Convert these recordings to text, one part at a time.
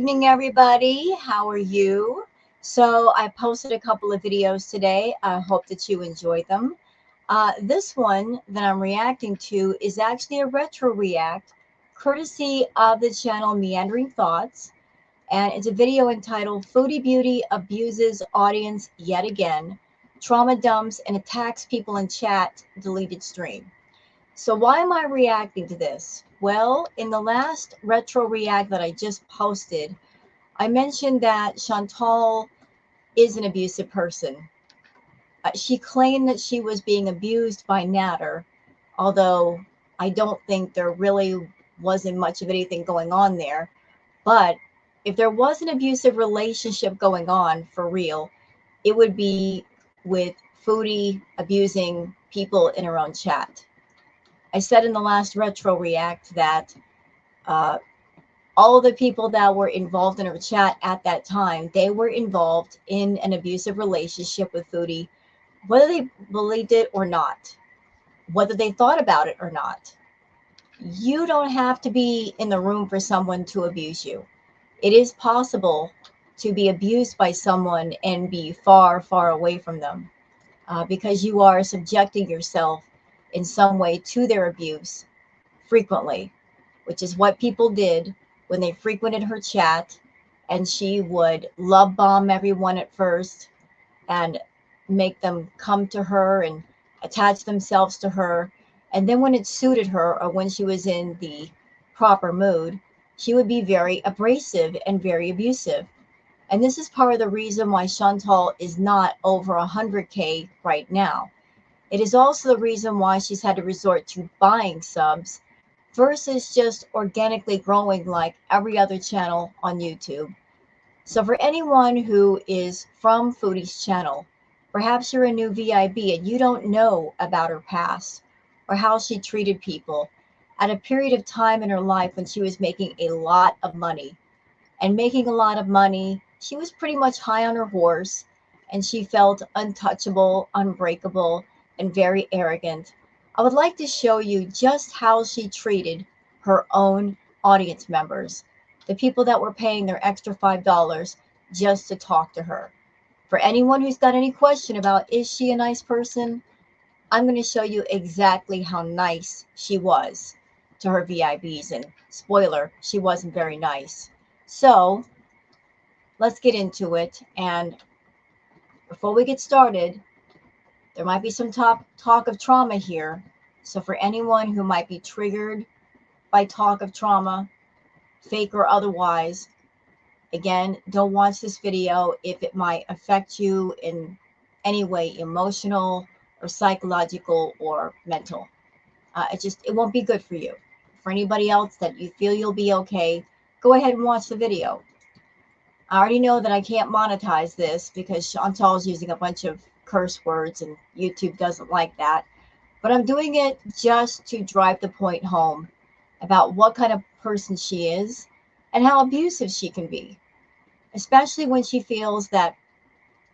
evening, everybody. How are you? So I posted a couple of videos today. I hope that you enjoy them. This one that I'm reacting to is actually a retro react, courtesy of the channel Meandering Thoughts. And it's a video entitled Foodie Beauty Abuses Audience Yet Again, Trauma Dumps and Attacks People in Chat, Deleted Stream. So why am I reacting to this? Well, in the last retro react that I just posted, I mentioned that Shantel is an abusive person. She claimed that she was being abused by Natter, although I don't think there really wasn't much of anything going on there. But if there was an abusive relationship going on for real, it would be with Foodie abusing people in her own chat. I said in the last retro react that uh, all of the people that were involved in her chat at that time, they were involved in an abusive relationship with Foodie, whether they believed it or not, whether they thought about it or not. You don't have to be in the room for someone to abuse you. It is possible to be abused by someone and be far, far away from them because you are subjecting yourself in some way to their abuse frequently, which is what people did when they frequented her chat. And she would love bomb everyone at first and make them come to her and attach themselves to her. And then when it suited her or when she was in the proper mood, she would be very abrasive and very abusive. And this is part of the reason why Chantal is not over 100K right now. It is also the reason why she's had to resort to buying subs versus just organically growing like every other channel on YouTube. So for anyone who is from Foodie's channel, perhaps you're a new VIB and you don't know about her past or how she treated people at a period of time in her life when she was making a lot of money. And making a lot of money, she was pretty much high on her horse and she felt untouchable, unbreakable, and very arrogant. I would like to show you just how she treated her own audience members, the people that were paying their extra $5 just to talk to her. For anyone who's got any question about is she a nice person, I'm going to show you exactly how nice she was to her VIBs. And spoiler, she wasn't very nice. So let's get into it. And before we get started, there might be some talk of trauma here. So for anyone who might be triggered by talk of trauma, fake or otherwise, again, don't watch this video if it might affect you in any way, emotional or psychological or mental. It won't be good for you. For anybody else that you feel you'll be okay, go ahead and watch the video. I already know that I can't monetize this because Chantal's using a bunch of curse words and YouTube doesn't like that. But I'm doing it just to drive the point home about what kind of person she is and how abusive she can be, especially when she feels that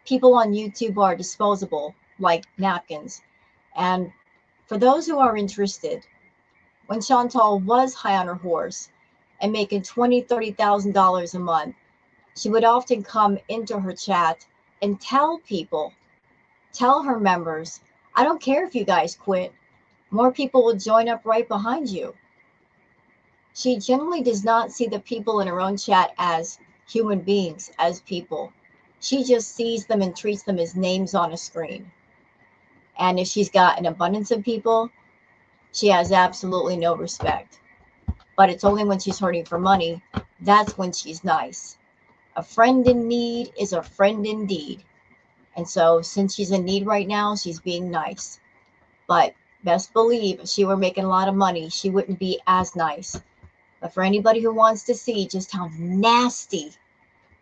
people on YouTube are disposable like napkins. And for those who are interested, when Chantal was high on her horse and making $20,000, $30,000 a month, she would often come into her chat and tell people, tell her members, I don't care if you guys quit. More people will join up right behind you. She generally does not see the people in her own chat as human beings, as people. She just sees them and treats them as names on a screen. And if she's got an abundance of people, she has absolutely no respect. But it's only when she's hurting for money, that's when she's nice. A friend in need is a friend indeed. And so since she's in need right now, she's being nice. But best believe if she were making a lot of money, she wouldn't be as nice. But for anybody who wants to see just how nasty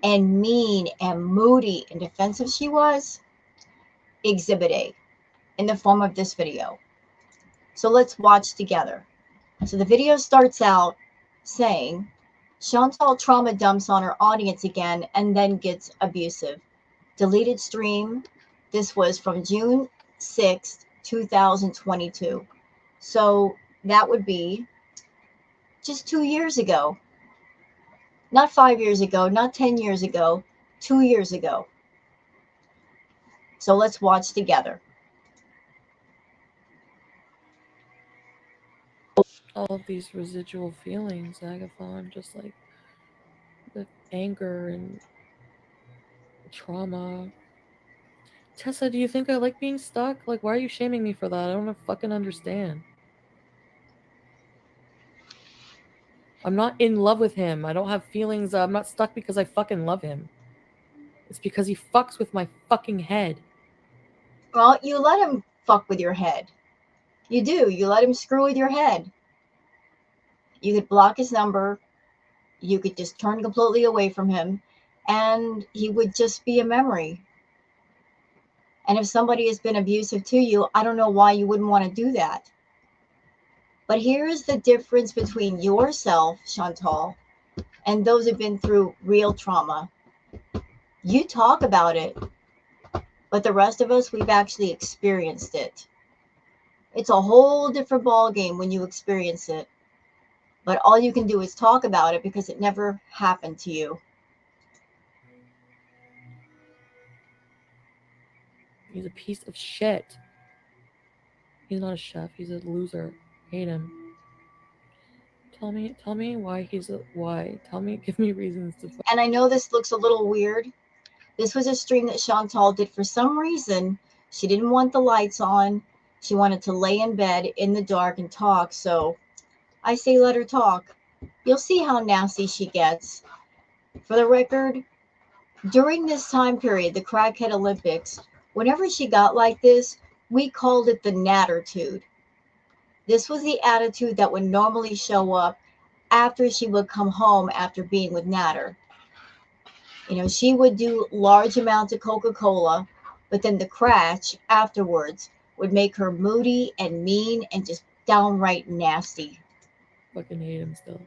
and mean and moody and defensive she was, Exhibit A in the form of this video. So let's watch together. So the video starts out saying, Chantal trauma dumps on her audience again and then gets abusive. Deleted stream. This was from June 6th, 2022. So that would be just 2 years ago Not 5 years ago, not 10 years ago, 2 years ago. So let's watch together. All of these residual feelings, Agatha, I'm just like the anger and trauma. Tessa, do you think I like being stuck? Like, why are you shaming me for that? I don't fucking understand. I'm not in love with him. I don't have feelings. I'm not stuck because I fucking love him. It's because he fucks with my fucking head. Well, you let him fuck with your head. You do. You let him screw with your head. You could block his number. You could just turn completely away from him, and he would just be a memory. And if somebody has been abusive to you, I don't know why you wouldn't want to do that. But here's the difference between yourself, Chantal, and those who've been through real trauma. You talk about it, but the rest of us, we've actually experienced it. It's a whole different ball game when you experience it. But all you can do is talk about it because it never happened to you. He's a piece of shit. He's not a chef. He's a loser. Hate him. Tell me why he's a why. Tell me, give me reasons to. And I know this looks a little weird. This was a stream that Chantal did for some reason. She didn't want the lights on. She wanted to lay in bed in the dark and talk. So I say let her talk. You'll see how nasty she gets. For the record, during this time period, the Crackhead Olympics, whenever she got like this, we called it the nattertude. This was the attitude that would normally show up after she would come home after being with Natter. You know, she would do large amounts of Coca Cola, but then the crash afterwards would make her moody and mean and just downright nasty. Fucking hate him still.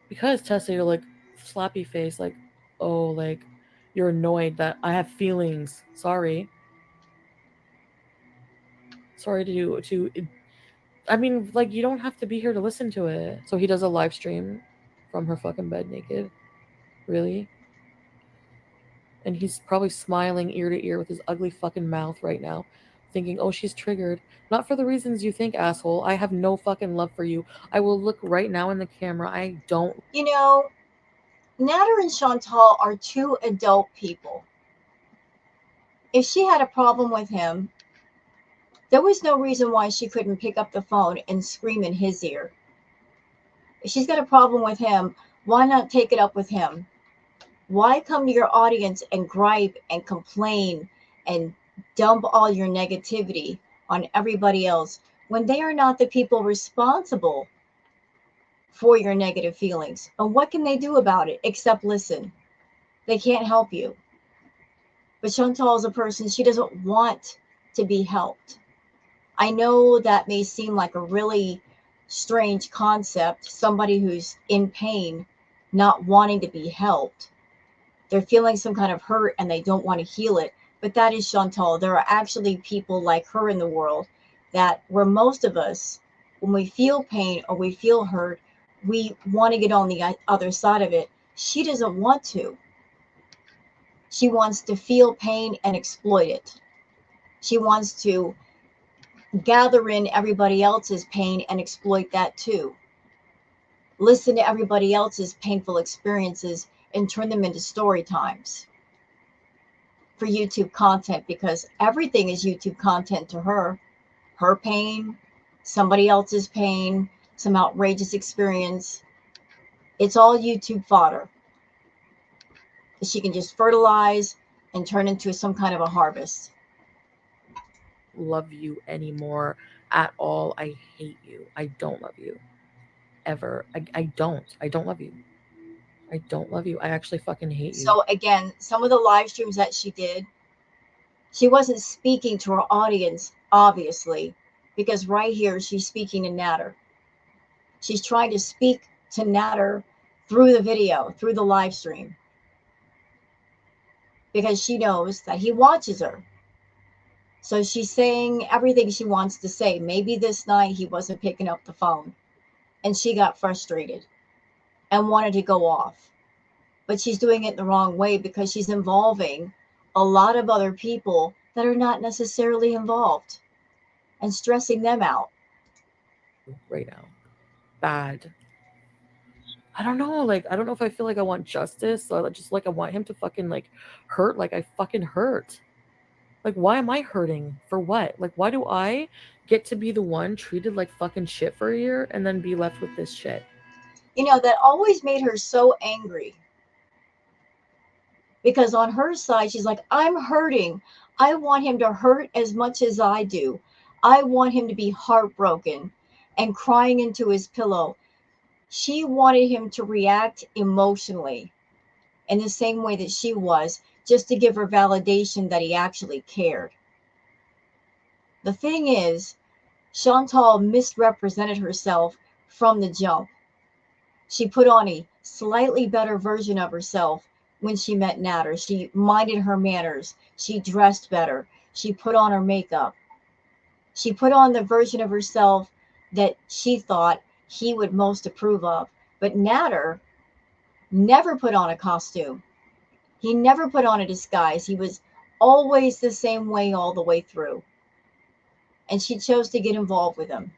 Because Tessa, you're like slappy face, like, oh, like you're annoyed that I have feelings. Sorry. Sorry to I mean, like you don't have to be here to listen to it. So he does a live stream from her fucking bed naked. Really? And he's probably smiling ear to ear with his ugly fucking mouth right now, thinking, oh, she's triggered. Not for the reasons you think, asshole. I have no fucking love for you. I will look right now in the camera. I don't. You know, Natter and Chantal are two adult people. If she had a problem with him, there was no reason why she couldn't pick up the phone and scream in his ear. If she's got a problem with him, why not take it up with him? Why come to your audience and gripe and complain and dump all your negativity on everybody else when they are not the people responsible for your negative feelings? And what can they do about it except listen? They can't help you. But Chantal is a person, she doesn't want to be helped. I know that may seem like a really strange concept, somebody who's in pain not wanting to be helped. They're feeling some kind of hurt and they don't want to heal it. But that is Chantal. There are actually people like her in the world that, where most of us, when we feel pain or we feel hurt, we want to get on the other side of it. She doesn't want to. She wants to feel pain and exploit it. She wants to gather in everybody else's pain and exploit that too. Listen to everybody else's painful experiences and turn them into story times for YouTube content, because everything is YouTube content to her. Her pain, somebody else's pain, some outrageous experience. It's all YouTube fodder. She can just fertilize and turn into some kind of a harvest. Love you anymore at all. I hate you. I don't love you. Ever. I don't. I don't love you. I don't love you. I actually fucking hate you. So again, some of the live streams that she did, she wasn't speaking to her audience, obviously, because right here she's speaking to Natter. She's trying to speak to Natter through the video, through the live stream, because she knows that he watches her. So she's saying everything she wants to say. Maybe this night he wasn't picking up the phone. and she got frustrated and wanted to go off. But she's doing it the wrong way because she's involving a lot of other people that are not necessarily involved and stressing them out. right now. Bad. I don't know. Like, I don't know if I feel like I want justice or just like I want him to fucking like hurt like I fucking hurt. Like, why am I hurting? For what? Like, why do I get to be the one treated like fucking shit for a year and then be left with this shit? That always made her so angry because on her side, she's like, I'm hurting. I want him to hurt as much as I do. I want him to be heartbroken and crying into his pillow. She wanted him to react emotionally in the same way that she was, just to give her validation that he actually cared. The thing is, Chantal misrepresented herself from the jump. She put on a slightly better version of herself when she met Natter. She minded her manners. She dressed better. She put on her makeup. She put on the version of herself that she thought he would most approve of. But Natter never put on a costume. He never put on a disguise. He was always the same way all the way through. And she chose to get involved with him.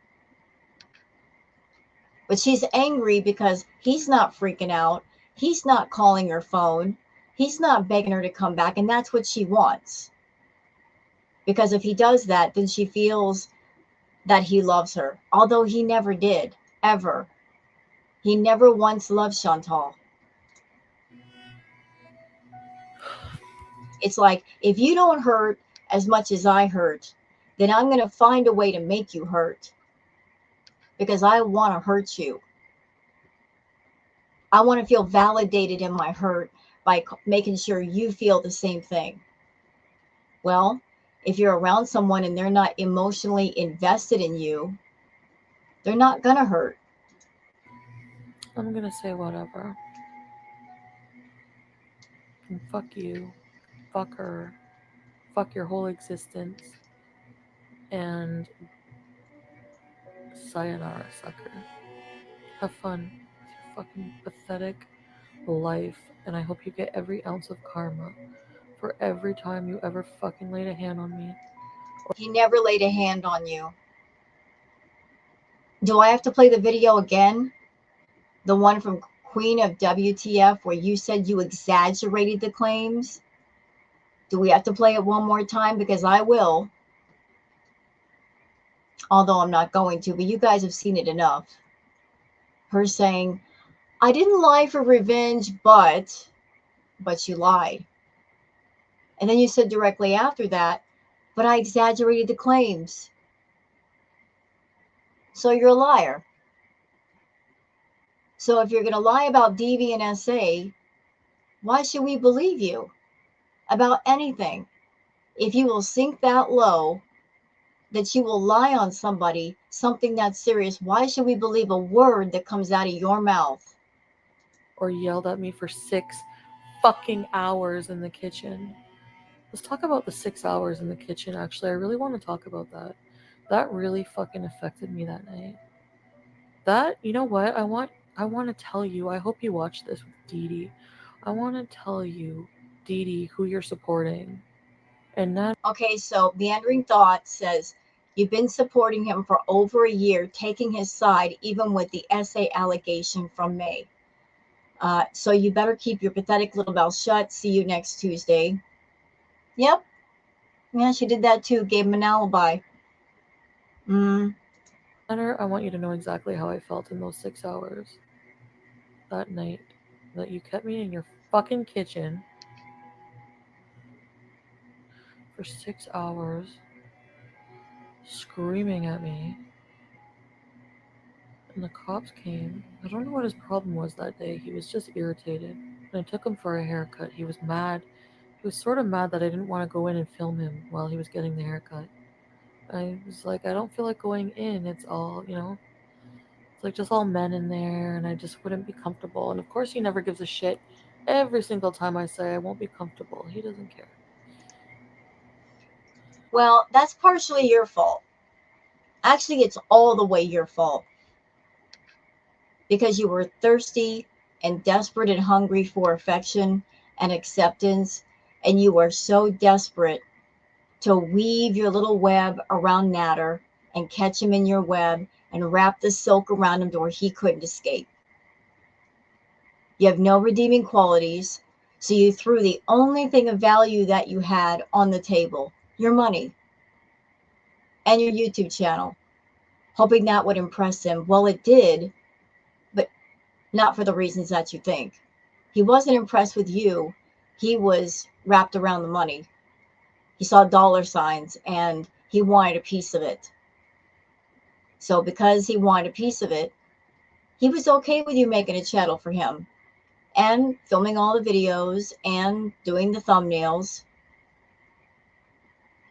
But she's angry because he's not freaking out. He's not calling her phone. He's not begging her to come back. And that's what she wants. Because if he does that, then she feels that he loves her. Although he never did, ever. He never once loved Chantal. It's like, if you don't hurt as much as I hurt, then I'm going to find a way to make you hurt because I want to hurt you. I want to feel validated in my hurt by making sure you feel the same thing. Well, if you're around someone and they're not emotionally invested in you, they're not going to hurt. I'm gonna say whatever. And fuck you. Fuck her. Fuck your whole existence. And sayonara, sucker. Have fun with your fucking pathetic life. And I hope you get every ounce of karma for every time you ever fucking laid a hand on me. He never laid a hand on you. Do I have to play the video again? The one from Queen of WTF where you said you exaggerated the claims? Do we have to play it one more time? Because I will. Although I'm not going to, but you guys have seen it enough. Her saying, I didn't lie for revenge, but you lied. And then you said directly after that, but I exaggerated the claims. So you're a liar. So if you're going to lie about DV and SA, why should we believe you about anything? If you will sink that low that you will lie on somebody, something that's serious, why should we believe a word that comes out of your mouth? Or yelled at me for 6 fucking hours in the kitchen. Let's talk about the 6 hours in the kitchen, actually. I really want to talk about that. That really fucking affected me that night. That, you know what? I want to tell you. I hope you watch this with Dee Dee. I want to tell you, Dee Dee, who you're supporting. And not Okay, so Meandering Thought says, you've been supporting him for over a year, taking his side, even with the SA allegation from May. So you better keep your pathetic little mouth shut. See you next Tuesday. Yep. Yeah, she did that too. Gave him an alibi. Mm. matter, I want you to know exactly how I felt in those 6 hours that night that you kept me in your fucking kitchen for 6 hours screaming at me. And the cops came. I don't know what his problem was that day. He was just irritated. And I took him for a haircut. He was mad. He was sort of mad that I didn't want to go in and film him while he was getting the haircut. I was like, I don't feel like going in. It's all, it's like just all men in there, and I just wouldn't be comfortable. And of course, he never gives a shit. Every single time I say I won't be comfortable, he doesn't care. Well, that's partially your fault. Actually, it's all the way your fault. because you were thirsty and desperate and hungry for affection and acceptance. And you were so desperate to weave your little web around Natter and catch him in your web and wrap the silk around him to where he couldn't escape. You have no redeeming qualities, so you threw the only thing of value that you had on the table, your money and your YouTube channel, hoping that would impress him. Well, it did, but not for the reasons that you think. He wasn't impressed with you. He was wrapped around the money. He saw dollar signs and he wanted a piece of it. So because he wanted a piece of it, he was okay with you making a channel for him and filming all the videos and doing the thumbnails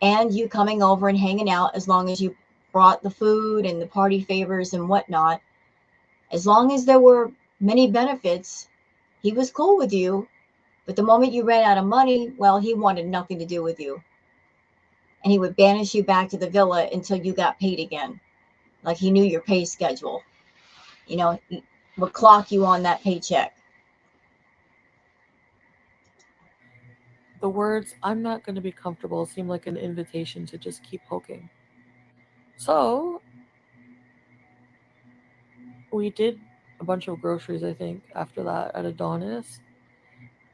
and you coming over and hanging out as long as you brought the food and the party favors and whatnot. As long as there were many benefits, he was cool with you. But the moment you ran out of money, well, he wanted nothing to do with you. And he would banish you back to the villa until you got paid again. Like he knew your pay schedule. You know, he would clock you on that paycheck. The words, "I'm not going to be comfortable," seem like an invitation to just keep poking. So, we did a bunch of groceries, I think, after that at Adonis.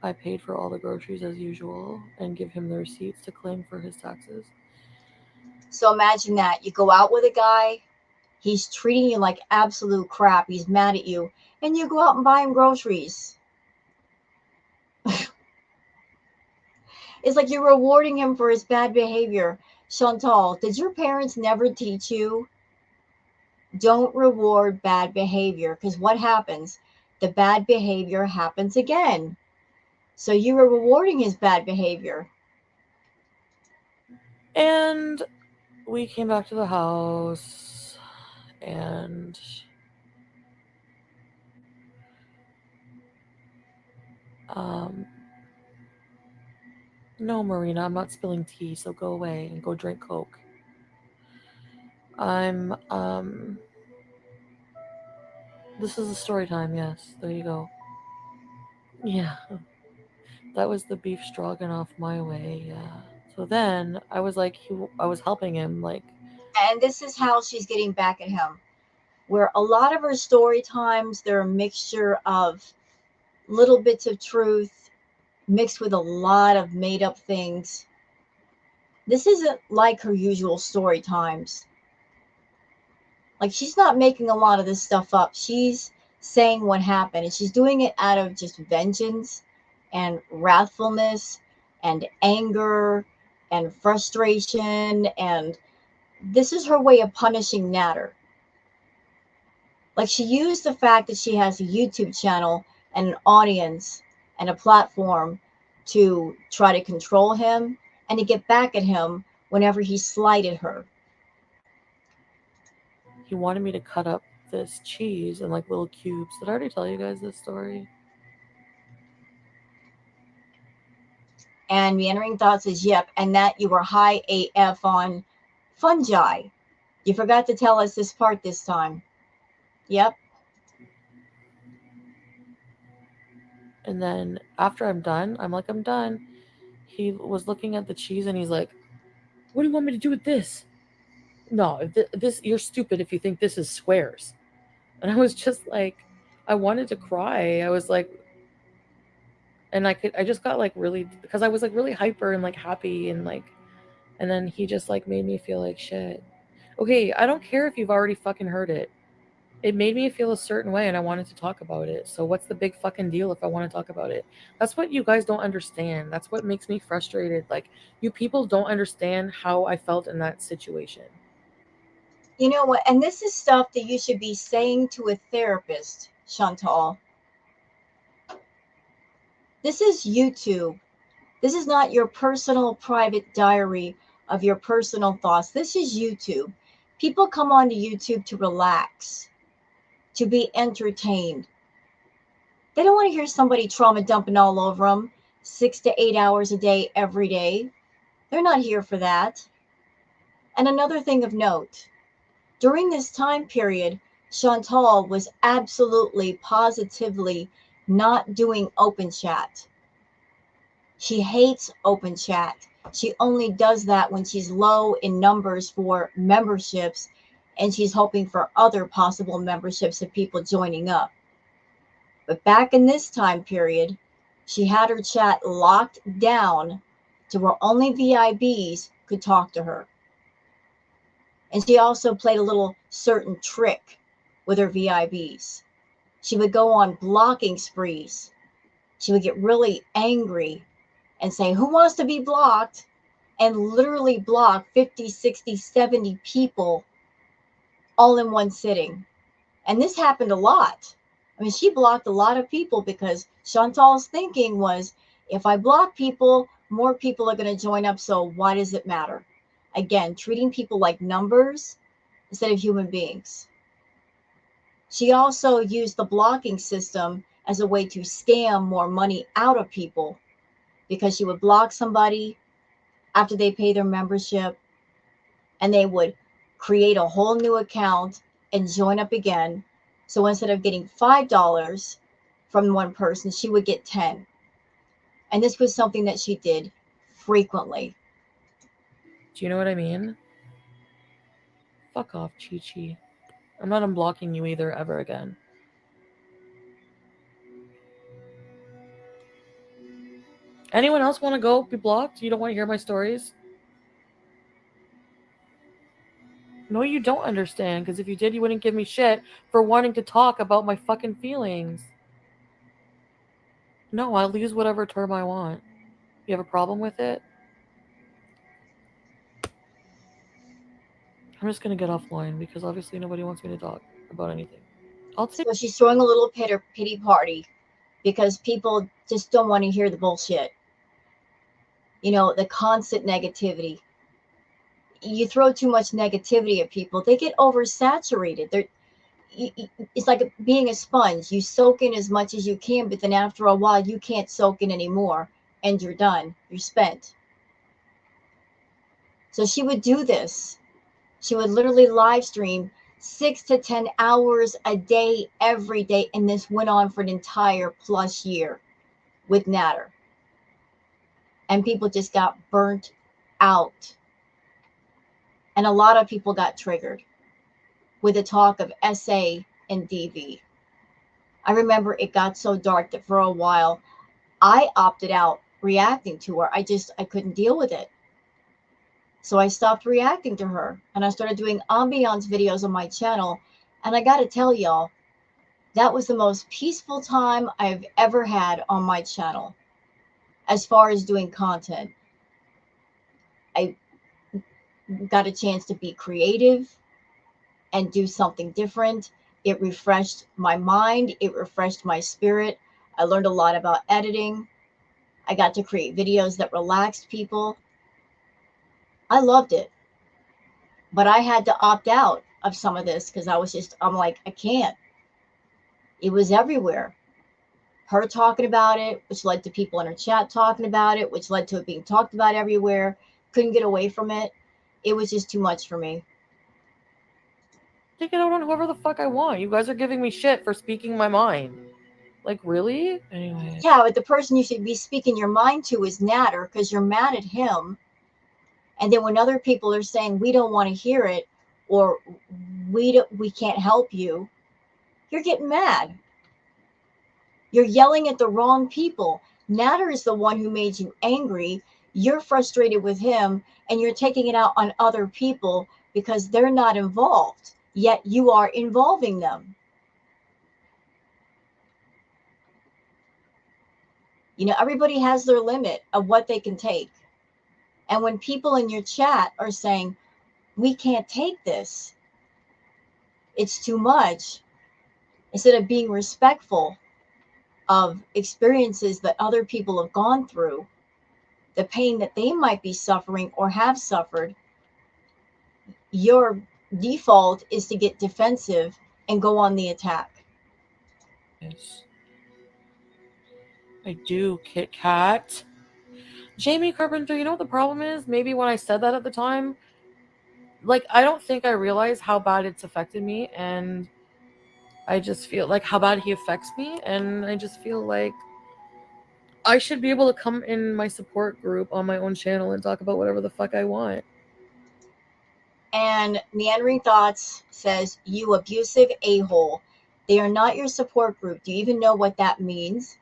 I paid for all the groceries as usual and give him the receipts to claim for his taxes. So imagine that. You go out with a guy, he's treating you like absolute crap, he's mad at you, and you go out and buy him groceries. It's like you're rewarding him for his bad behavior. Chantal, did your parents never teach you? Don't reward bad behavior because what happens? The bad behavior happens again. So you were rewarding his bad behavior. And we came back to the house and um no, Marina, I'm not spilling tea, so go away and go drink Coke. I'm This is a story time, yes. There you go. Yeah. That was the beef stroganoff my way, yeah. So then I was helping him, like, And this is how she's getting back at him. Where a lot of her story times, they're a mixture of little bits of truth mixed with a lot of made up things. This isn't like her usual story times. Like she's not making a lot of this stuff up. She's saying what happened and she's doing it out of just vengeance and wrathfulness and anger and frustration. And this is her way of punishing Natter. Like she used the fact that she has a YouTube channel and an audience and a platform to try to control him and to get back at him whenever he slighted her. he wanted me to cut up this cheese in like little cubes. Did I already tell you guys this story? And meandering thoughts is yep, and that you were high AF on fungi. You forgot to tell us this part this time. Yep. And then after I'm done, I'm done. He was looking at the cheese and he's like, "What do you want me to do with this?" No, this you're stupid if you think this is squares. And I was just like, I wanted to cry. I was like, and I just got like really, because I was like really hyper and like happy and like, and then he just like made me feel like shit. Okay, I don't care if you've already fucking heard it. It made me feel a certain way and I wanted to talk about it. So what's the big fucking deal if I want to talk about it? That's what you guys don't understand. That's what makes me frustrated. Like, you people don't understand how I felt in that situation. You know what? And this is stuff that you should be saying to a therapist, Chantal. This is YouTube. This is not your personal private diary of your personal thoughts. This is YouTube. People come onto YouTube to relax, to be entertained. They don't want to hear somebody trauma dumping all over them 6 to 8 hours a day, every day. They're not here for that. And another thing of note during this time period, Chantal was absolutely, positively not doing open chat. She hates open chat. She only does that when she's low in numbers for memberships and she's hoping for other possible memberships of people joining up. But back in this time period, she had her chat locked down to where only VIBs could talk to her. And she also played a little certain trick with her VIBs. She would go on blocking sprees. She would get really angry and say, "Who wants to be blocked?" And literally block 50, 60, 70 people all in one sitting. And this happened a lot. I mean, she blocked a lot of people because Chantal's thinking was, if I block people, more people are going to join up. So why does it matter? Again, treating people like numbers instead of human beings. She also used the blocking system as a way to scam more money out of people because she would block somebody after they pay their membership and they would create a whole new account and join up again. So instead of getting $5 from one person, she would get 10. And this was something that she did frequently. Do you know what I mean? Fuck off, ChiChi. I'm not unblocking you either ever again. Anyone else want to go be blocked? You don't want to hear my stories? No, you don't understand, because if you did, you wouldn't give me shit for wanting to talk about my fucking feelings. No, I'll use whatever term I want. You have a problem with it? I'm just gonna get offline because obviously nobody wants me to talk about anything. I'll take. So she's throwing a little pity party because people just don't want to hear the bullshit. The constant negativity. You throw too much negativity at people, they get oversaturated. It's like being a sponge. You soak in as much as you can, but then after a while, you can't soak in anymore, and you're done. You're spent. So she would do this. She would literally live stream 6 to 10 hours a day, every day, and this went on for an entire plus year with Natter. And people just got burnt out. And a lot of people got triggered with the talk of SA and DV. I remember it got so dark that for a while I opted out reacting to her. I couldn't deal with it. So I stopped reacting to her and I started doing ambiance videos on my channel. And I got to tell y'all, that was the most peaceful time I've ever had on my channel as far as doing content. I got a chance to be creative and do something different. It refreshed my mind, it refreshed my spirit. I learned a lot about editing. I got to create videos that relaxed people. I loved it. But I had to opt out of some of this because I'm like, I can't. It was everywhere. Her talking about it, which led to people in her chat talking about it, which led to it being talked about everywhere. Couldn't get away from it. It was just too much for me. Take it out on whoever the fuck I want. You guys are giving me shit for speaking my mind. Like, really? Anyway. Yeah, but the person you should be speaking your mind to is Natter because you're mad at him. And then when other people are saying we don't want to hear it or we can't help you, you're getting mad. You're yelling at the wrong people. Natter is the one who made you angry. You're frustrated with him and you're taking it out on other people because they're not involved, yet you are involving them. Everybody has their limit of what they can take. And when people in your chat are saying, we can't take this, it's too much, instead of being respectful of experiences that other people have gone through, the pain that they might be suffering or have suffered, your default is to get defensive and go on the attack. Yes. I do, Kit Kat. Jamie Carpenter, you know what the problem is? Maybe when I said that at the time, like, I don't think I realized how bad it's affected me. And I just feel like how bad he affects me, and I just feel like I should be able to come in my support group on my own channel and talk about whatever the fuck I want. And Meandering Thoughts says, "You abusive a-hole. They are not your support group. Do you even know what that means?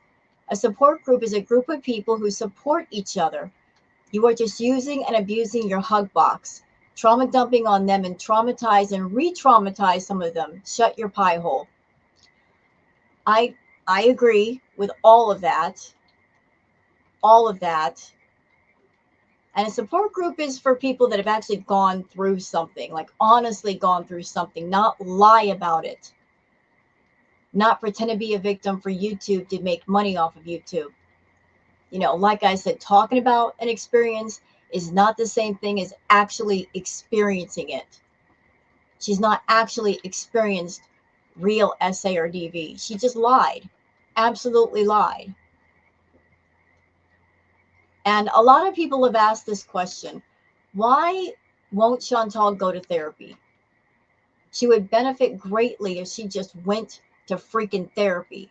A support group is a group of people who support each other. You are just using and abusing your hug box, trauma dumping on them and traumatize and re-traumatize some of them. Shut your pie hole." I I agree with all of that. All of that. And a support group is for people that have actually gone through something, like honestly gone through something, not lie about it, not pretend to be a victim for YouTube to make money off of YouTube. You know, like I said, talking about an experience is not the same thing as actually experiencing it. She's not actually experienced real SA or DV. She just lied, absolutely lied. And a lot of people have asked this question: why won't Chantal go to therapy? She would benefit greatly if she just went to freaking therapy.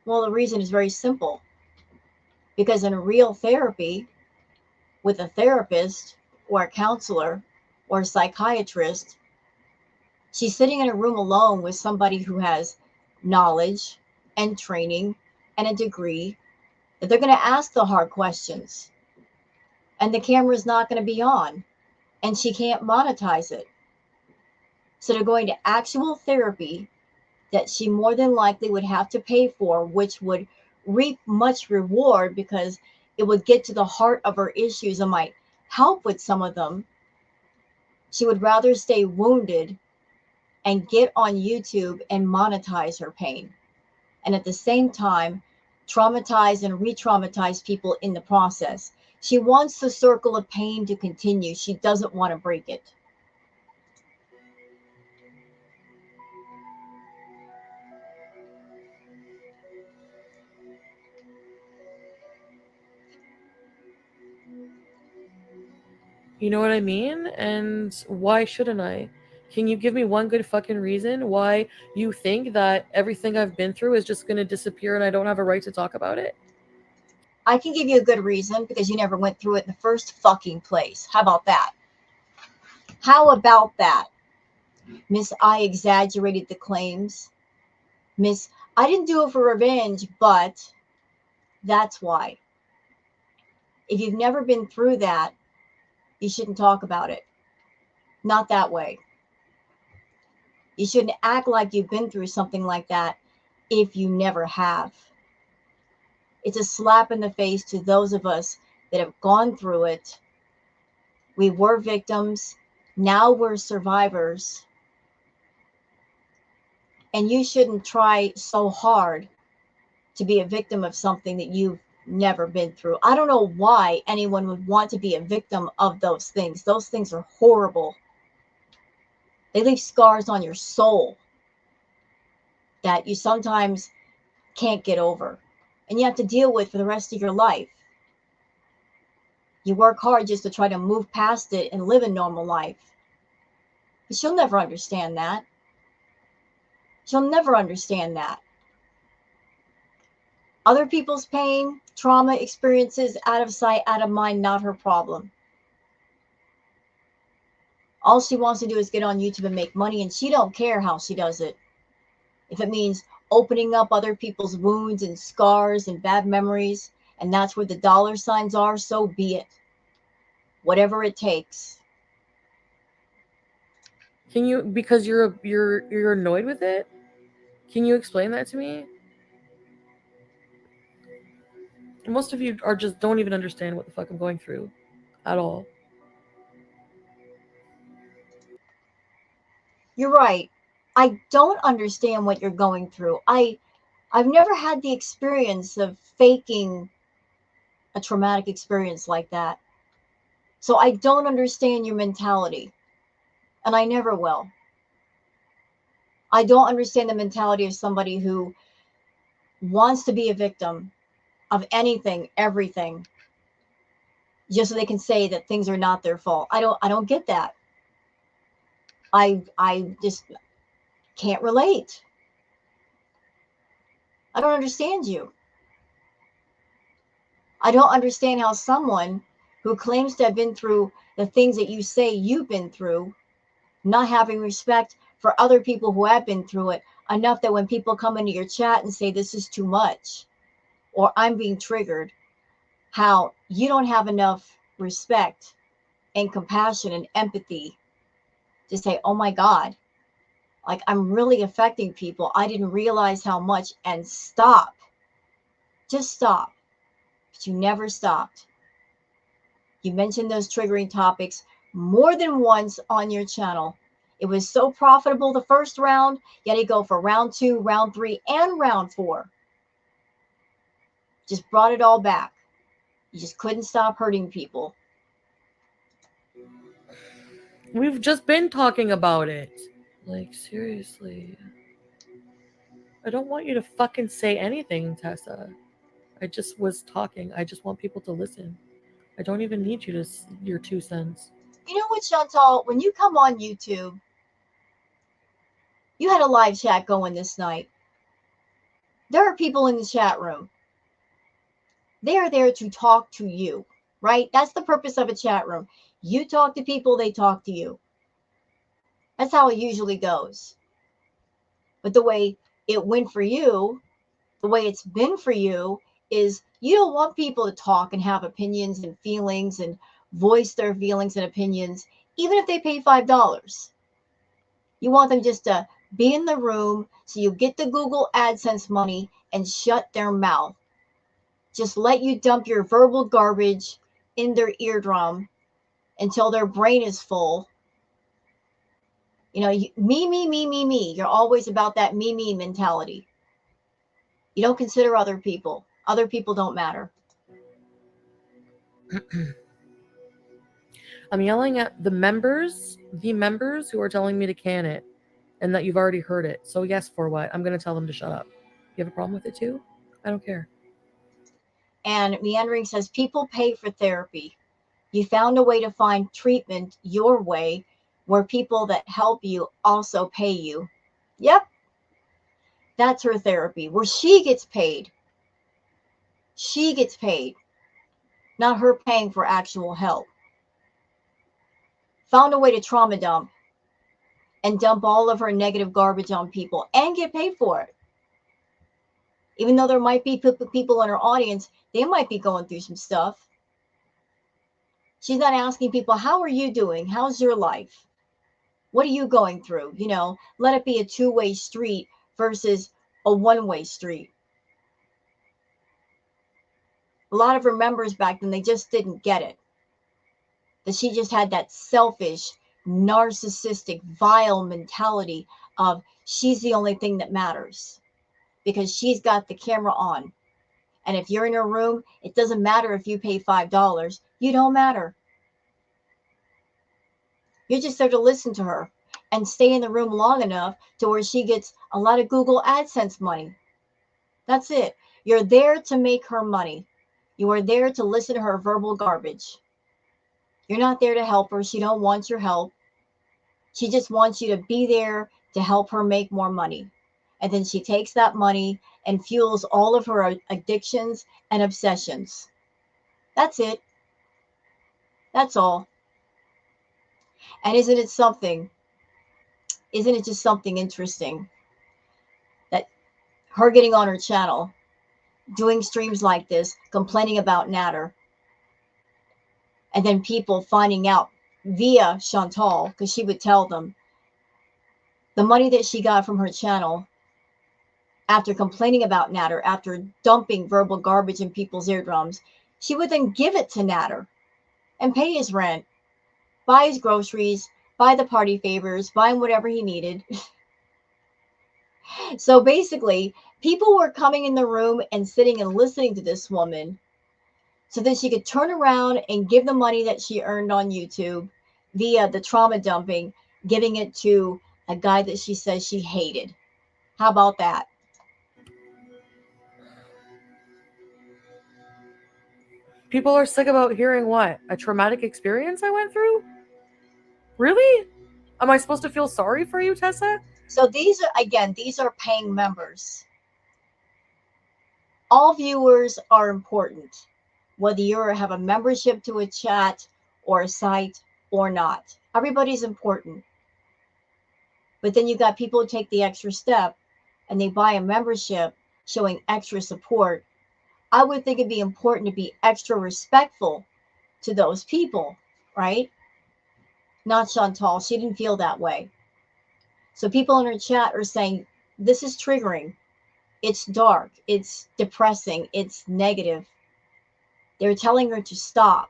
Well, the reason is very simple, because in real therapy, with a therapist or a counselor or a psychiatrist, she's sitting in a room alone with somebody who has knowledge and training and a degree, that they're going to ask the hard questions, and the camera's not going to be on, and she can't monetize it. So they're going to actual therapy that she more than likely would have to pay for, which would reap much reward because it would get to the heart of her issues and might help with some of them. She would rather stay wounded and get on YouTube and monetize her pain, and at the same time, traumatize and re traumatize people in the process. She wants the circle of pain to continue. She doesn't want to break it. You know what I mean? And why shouldn't I? Can you give me one good fucking reason why you think that everything I've been through is just going to disappear and I don't have a right to talk about it? I can give you a good reason, because you never went through it in the first fucking place. How about that? How about that? Miss, I exaggerated the claims. Miss, I didn't do it for revenge, but that's why. If you've never been through that, you shouldn't talk about it. Not that way. You shouldn't act like you've been through something like that if you never have. It's a slap in the face to those of us that have gone through it. We were victims. Now we're survivors. And you shouldn't try so hard to be a victim of something that you've never been through. I don't know why anyone would want to be a victim of those things. Those things are horrible. They leave scars on your soul that you sometimes can't get over, and you have to deal with for the rest of your life. You work hard just to try to move past it and live a normal life. But she'll never understand that. She'll never understand that. Other people's pain, trauma experiences, out of sight, out of mind, not her problem. All she wants to do is get on YouTube and make money, and she don't care how she does it. If it means opening up other people's wounds and scars and bad memories, and that's where the dollar signs are, so be it. Whatever it takes. Can you, because you're annoyed with it? Can you explain that to me? Most of you are just don't even understand what the fuck I'm going through at all. You're right. I don't understand what you're going through. I've never had the experience of faking a traumatic experience like that. So I don't understand your mentality, and I never will. I don't understand the mentality of somebody who wants to be a victim of anything, everything, just so they can say that things are not their fault. I don't get that. I just Can't relate. I don't understand you. I don't understand how someone who claims to have been through the things that you say you've been through, not having respect for other people who have been through it, enough that when people come into your chat and say this is too much or I'm being triggered, how you don't have enough respect and compassion and empathy to say, oh my God, like I'm really affecting people. I didn't realize how much, and stop. Just stop. But you never stopped. You mentioned those triggering topics more than once on your channel. It was so profitable the first round, yet you go for round 2, round 3, and round 4. Just brought it all back. You just couldn't stop hurting people. We've just been talking about it. Like, seriously. I don't want you to fucking say anything, Tessa. I just was talking. I just want people to listen. I don't even need you to your 2 cents. You know what, Chantal? When you come on YouTube, you had a live chat going this night. There are people in the chat room. They are there to talk to you, right? That's the purpose of a chat room. You talk to people, they talk to you. That's how it usually goes. But the way it went for you, the way it's been for you, is you don't want people to talk and have opinions and feelings and voice their feelings and opinions, even if they pay $5. You want them just to be in the room so you get the Google AdSense money and shut their mouth. Just let you dump your verbal garbage in their eardrum until their brain is full. You know, me, me, me, me, me. You're always about that me, me mentality. You don't consider other people. Other people don't matter. I'm yelling at the members who are telling me to can it and that you've already heard it. So, yes, for what? I'm going to tell them to shut up. You have a problem with it too? I don't care. And Meandering says people pay for therapy. You found a way to find treatment your way where people that help you also pay you. Yep, that's her therapy, where she gets paid. She gets paid, not her paying for actual help. Found a way to trauma dump and dump all of her negative garbage on people and get paid for it. Even though there might be people in her audience, they might be going through some stuff. She's not asking people, how are you doing? How's your life? What are you going through? You know, let it be a two-way street versus a one-way street. A lot of her members back then, they just didn't get it. That she just had that selfish, narcissistic, vile mentality of she's the only thing that matters because she's got the camera on. And if you're in her room, it doesn't matter if you pay $5. You don't matter. You're just there to listen to her and stay in the room long enough to where she gets a lot of Google AdSense money. That's it. You're there to make her money. You are there to listen to her verbal garbage. You're not there to help her. She don't want your help. She just wants you to be there to help her make more money. And then she takes that money and fuels all of her addictions and obsessions. That's it. That's all. And isn't it something? Isn't it just something interesting that her getting on her channel, doing streams like this, complaining about Natter, and then people finding out via Chantal, because she would tell them the money that she got from her channel after complaining about Natter, after dumping verbal garbage in people's eardrums, she would then give it to Natter and pay his rent, buy his groceries, buy the party favors, buy him whatever he needed. So basically, people were coming in the room and sitting and listening to this woman so that she could turn around and give the money that she earned on YouTube via the trauma dumping, giving it to a guy that she says she hated. How about that? People are sick about hearing what? A traumatic experience I went through? Really? Am I supposed to feel sorry for you, Tessa? So these are, again, these are paying members. All viewers are important, whether you have a membership to a chat or a site or not. Everybody's important. But then you got people who take the extra step and they buy a membership showing extra support. I would think it'd be important to be extra respectful to those people, right? Not Chantal. She didn't feel that way. So people in her chat are saying, this is triggering. It's dark. It's depressing. It's negative. They're telling her to stop.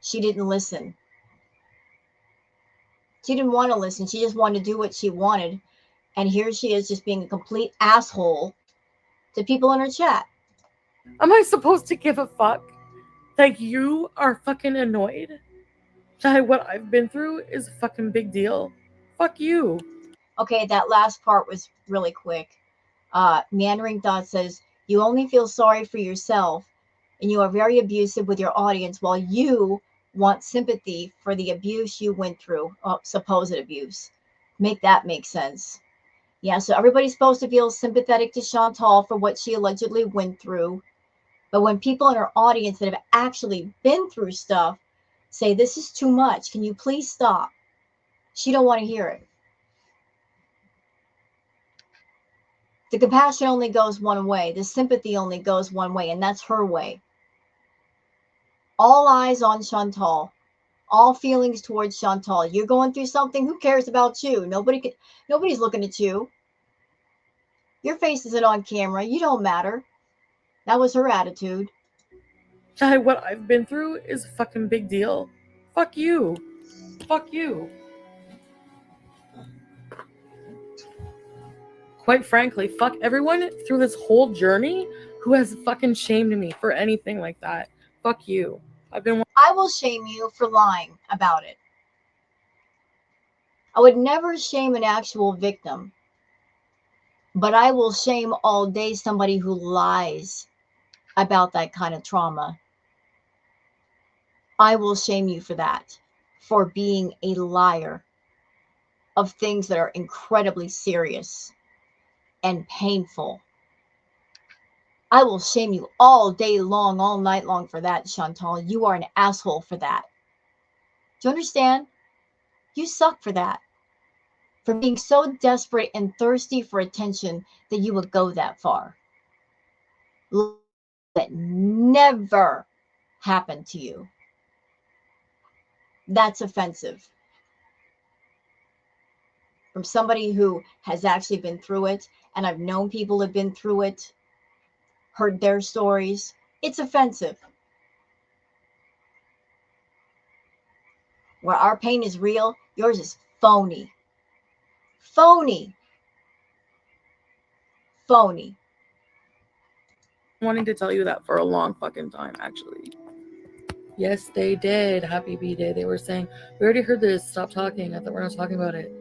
She didn't listen. She didn't want to listen. She just wanted to do what she wanted. And here she is just being a complete asshole to people in her chat. Am I supposed to give a fuck that you are fucking annoyed? That what I've been through is a fucking big deal. Fuck you. Okay, that last part was really quick. Meandering Thought says, you only feel sorry for yourself and you are very abusive with your audience while you want sympathy for the abuse you went through, supposed abuse. Make that make sense. Yeah, so everybody's supposed to feel sympathetic to Chantal for what she allegedly went through. But when people in her audience that have actually been through stuff say, this is too much, can you please stop? She don't want to hear it. The compassion only goes one way. The sympathy only goes one way, and that's her way. All eyes on Chantal. All feelings towards Chantal. You're going through something. Who cares about you? Nobody's looking at you. Your face isn't on camera. You don't matter. That was her attitude. That what I've been through is a fucking big deal. Fuck you. Fuck you. Quite frankly, fuck everyone through this whole journey who has fucking shamed me for anything like that. Fuck you. I will shame you for lying about it. I would never shame an actual victim, but I will shame all day somebody who lies about that kind of trauma. I will shame you for that, for being a liar of things that are incredibly serious and painful. I will shame you all day long, all night long for that, Chantal. You are an asshole for that. Do you understand? You suck for that. For being so desperate and thirsty for attention that you would go that far. That never happened to you. That's offensive. From somebody who has actually been through it, and I've known people have been through it, heard their stories, it's offensive. Where our pain is real, yours is phony. Phony. Phony. Wanting to tell you that for a long fucking time, actually. Yes, they did. Happy B-Day. They were saying, we already heard this. Stop talking. I thought we're not talking about it.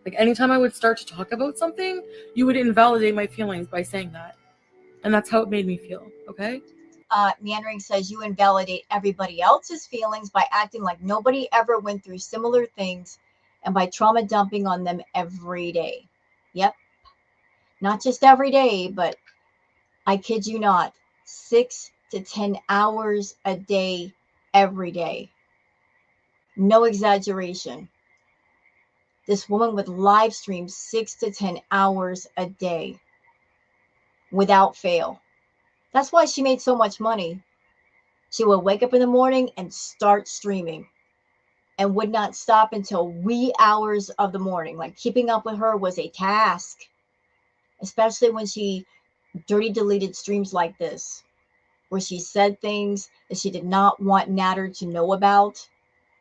Like, anytime I would start to talk about something, you would invalidate my feelings by saying that. And that's how it made me feel, okay? Meandering says you invalidate everybody else's feelings by acting like nobody ever went through similar things and by trauma dumping on them every day. Yep. Not just every day, but I kid you not, 6 to 10 hours a day, every day. No exaggeration. This woman would live stream 6 to 10 hours a day without fail. That's why she made so much money. She would wake up in the morning and start streaming and would not stop until wee hours of the morning. Like keeping up with her was a task, especially when she dirty deleted streams like this, where she said things that she did not want Natter to know about,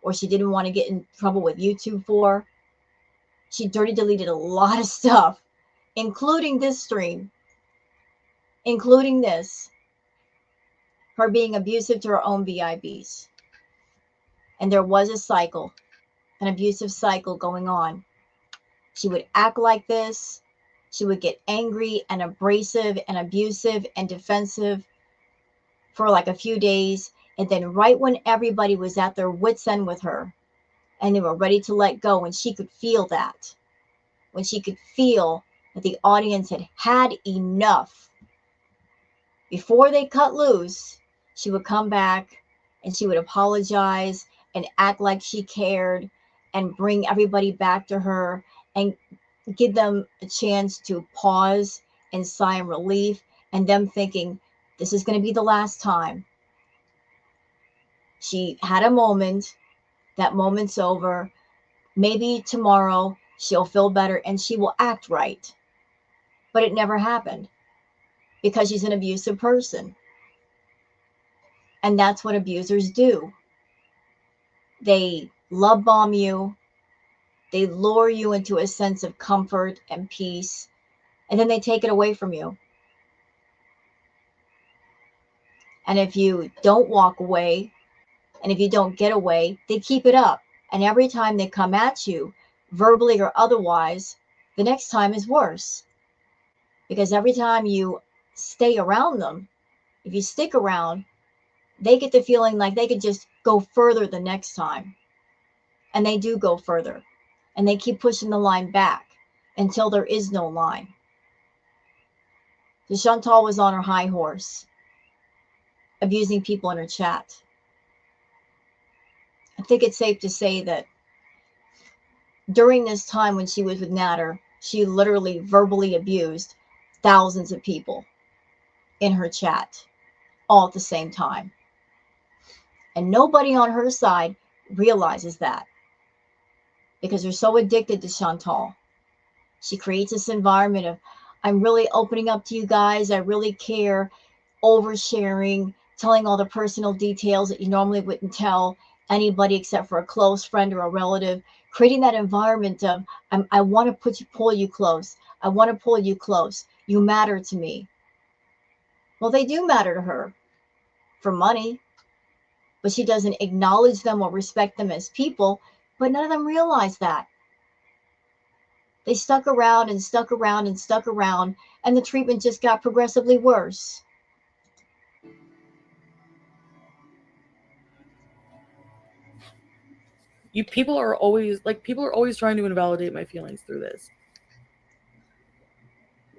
or she didn't want to get in trouble with YouTube for. She dirty deleted a lot of stuff, including this stream, including this, her being abusive to her own VIBs. And there was a cycle, an abusive cycle going on. She would act like this. She would get angry and abrasive and abusive and defensive for like a few days. And then right when everybody was at their wits' end with her and they were ready to let go, and she could feel that, when she could feel that the audience had had enough, before they cut loose, she would come back and she would apologize and act like she cared and bring everybody back to her and give them a chance to pause and sigh in relief, and them thinking, this is going to be the last time. She had a moment, that moment's over. Maybe tomorrow she'll feel better and she will act right. But it never happened because she's an abusive person. And that's what abusers do. They love bomb you, they lure you into a sense of comfort and peace, and then they take it away from you. And if you don't walk away, and if you don't get away, they keep it up. And every time they come at you, verbally or otherwise, the next time is worse. Because every time you stay around them, if you stick around, they get the feeling like they could just go further the next time. And they do go further. And they keep pushing the line back until there is no line. So Shantel was on her high horse, abusing people in her chat. I think it's safe to say that during this time when she was with Natter, she literally verbally abused thousands of people in her chat all at the same time. And nobody on her side realizes that because they're so addicted to Shantel. She creates this environment of, I'm really opening up to you guys. I really care, oversharing, telling all the personal details that you normally wouldn't tell anybody except for a close friend or a relative, creating that environment of, I want to pull you close. I want to pull you close. You matter to me. Well, they do matter to her for money, but she doesn't acknowledge them or respect them as people, but none of them realize that. They stuck around and stuck around and stuck around, and the treatment just got progressively worse. People are always trying to invalidate my feelings through this.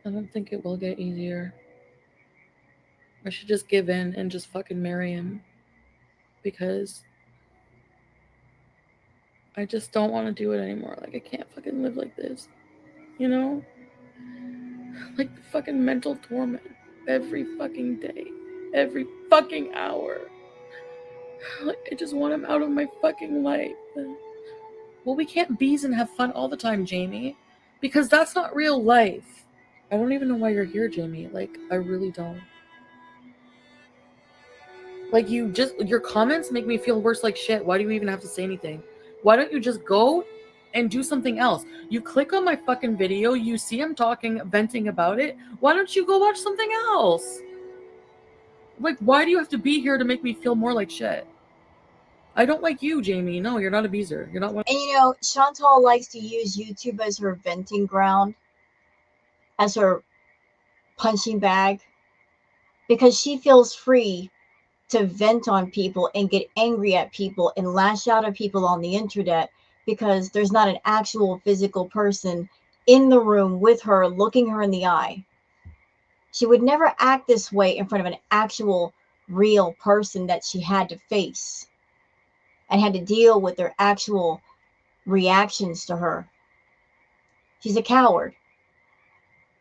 I don't think it will get easier. I should just give in and just fucking marry him. Because I just don't want to do it anymore. Like, I can't fucking live like this. You know? Like, the fucking mental torment. Every fucking day. Every fucking hour. Like, I just want him out of my fucking life. Well, we can't bees and have fun all the time, Jamie. Because that's not real life. I don't even know why you're here, Jamie. Like, I really don't. Like, your comments make me feel worse like shit. Why do you even have to say anything? Why don't you just go and do something else? You click on my fucking video, you see I'm talking, venting about it. Why don't you go watch something else? Like, why do you have to be here to make me feel more like shit? I don't like you, Jamie. No, you're not a beezer. You're not one. And you know, Shantel likes to use YouTube as her venting ground, as her punching bag, because she feels free to vent on people and get angry at people and lash out at people on the internet because there's not an actual physical person in the room with her looking her in the eye. She would never act this way in front of an actual real person that she had to face and had to deal with their actual reactions to her. She's a coward.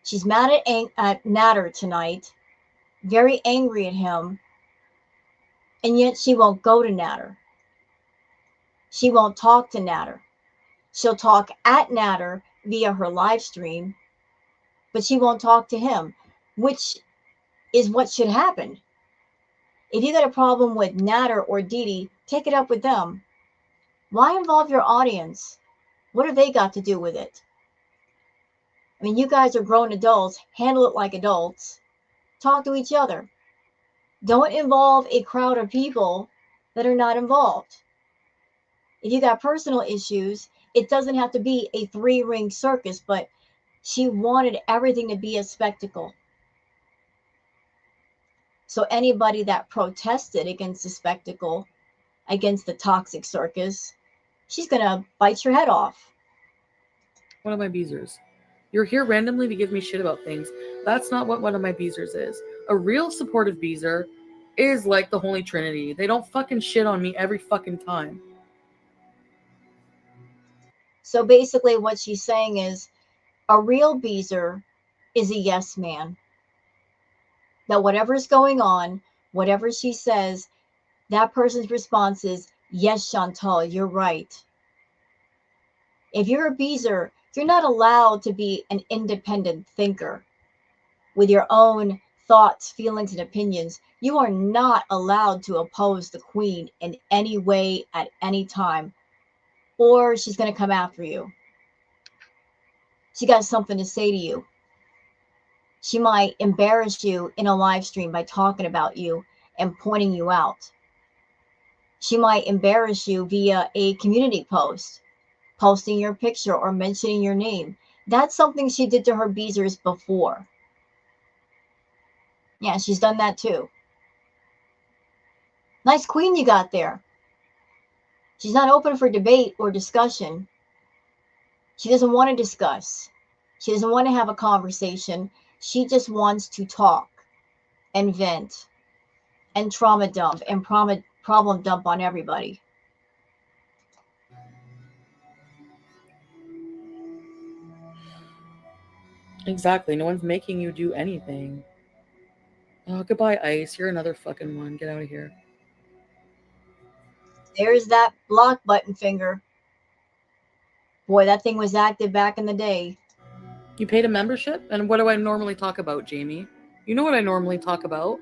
She's mad at Natter tonight, very angry at him, and yet she won't go to Natter. She won't talk to Natter. She'll talk at Natter via her live stream, but she won't talk to him, which is what should happen. If you got a problem with Natter or Didi, take it up with them. Why involve your audience? What have they got to do with it? I mean, you guys are grown adults. Handle it like adults. Talk to each other. Don't involve a crowd of people that are not involved. If you got personal issues, it doesn't have to be a 3-ring circus, but she wanted everything to be a spectacle. So anybody that protested against the spectacle, against the toxic circus, she's going to bite your head off. One of my beezers. You're here randomly to give me shit about things. That's not what one of my beezers is. A real supportive beezer is like the Holy Trinity. They don't fucking shit on me every fucking time. So basically, what she's saying is a real Beezer is a yes man. That whatever's going on, whatever she says, that person's response is, yes, Chantal, you're right. If you're a Beezer, you're not allowed to be an independent thinker with your own thoughts, feelings, and opinions. You are not allowed to oppose the queen in any way at any time, or she's going to come after you. She got something to say to you. She might embarrass you in a live stream by talking about you and pointing you out. She might embarrass you via a community post, posting your picture or mentioning your name. That's something she did to her Beezers before. Yeah, she's done that too. Nice queen you got there. She's not open for debate or discussion. She doesn't want to discuss. She doesn't want to have a conversation. She just wants to talk and vent and trauma dump and problem dump on everybody. Exactly. No one's making you do anything. Oh, goodbye, Ice. You're another fucking one. Get out of here. There's that block button finger. Boy, that thing was active back in the day. You paid a membership? And what do I normally talk about, Jamie? You know what I normally talk about?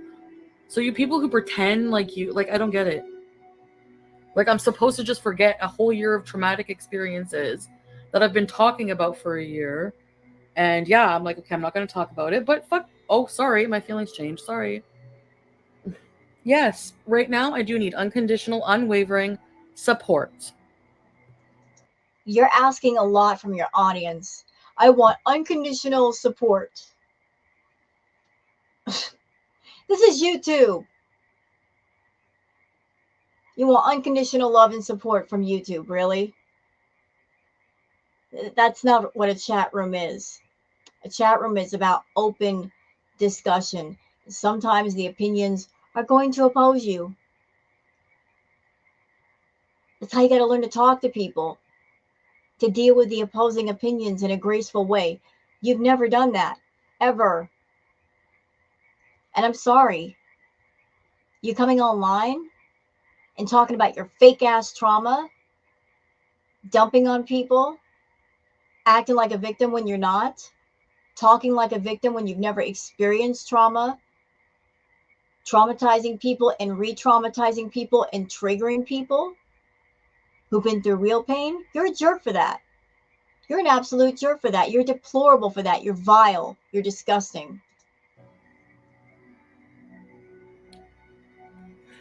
So you people who pretend like you, like, I don't get it. Like, I'm supposed to just forget a whole year of traumatic experiences that I've been talking about for a year. And yeah, I'm like, okay, I'm not going to talk about it. But fuck. Oh, sorry. My feelings changed. Sorry. Yes, right now I do need unconditional, unwavering support. You're asking a lot from your audience. I want unconditional support. This is YouTube. You want unconditional love and support from YouTube, really? That's not what a chat room is. A chat room is about open discussion. Sometimes the opinions are going to oppose you. That's how you got to learn to talk to people, to deal with the opposing opinions in a graceful way. You've never done that, ever. And I'm sorry. You coming online and talking about your fake ass trauma, dumping on people, acting like a victim when you're not, talking like a victim when you've never experienced trauma, traumatizing people and re traumatizing people and triggering people who've been through real pain. You're a jerk for that. You're an absolute jerk for that. You're deplorable for that. You're vile. You're disgusting.